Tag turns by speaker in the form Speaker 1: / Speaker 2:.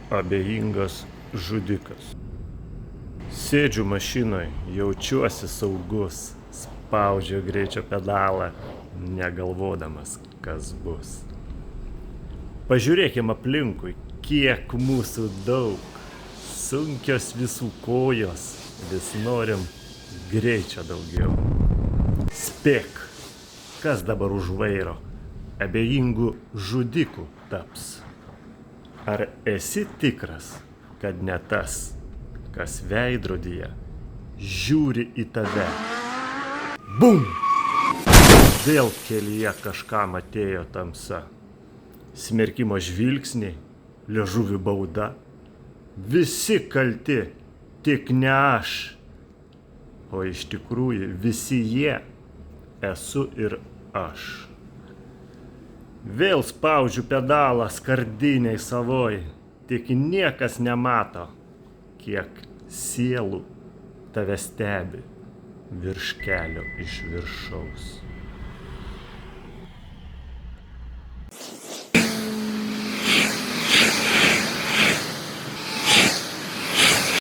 Speaker 1: Abejingas žudikas. Sėdžiu mašinoj, jaučiuosi saugus, spaudžiu greičio pedalą, negalvodamas, kas bus. Pažiūrėkim aplinkui, kiek mūsų daug, sunkios visų kojos, vis norim greičio daugiau. Spėk, kas dabar už vairo, abejingų žudikų taps. Ar esi tikras, kad ne tas, kas veidrodyje žiūri į tave? Bum! Vėl kelyje kažkam atėjo tamsa. Smerkimo žvilgsniai, liežuvių bauda. Visi kalti, tik ne aš. O iš tikrųjų visi jie esu ir aš. Vėl spaudžiu pedalą skardiniai savoj, tik niekas nemato, kiek sielų tave stebi virš kelio iš viršaus.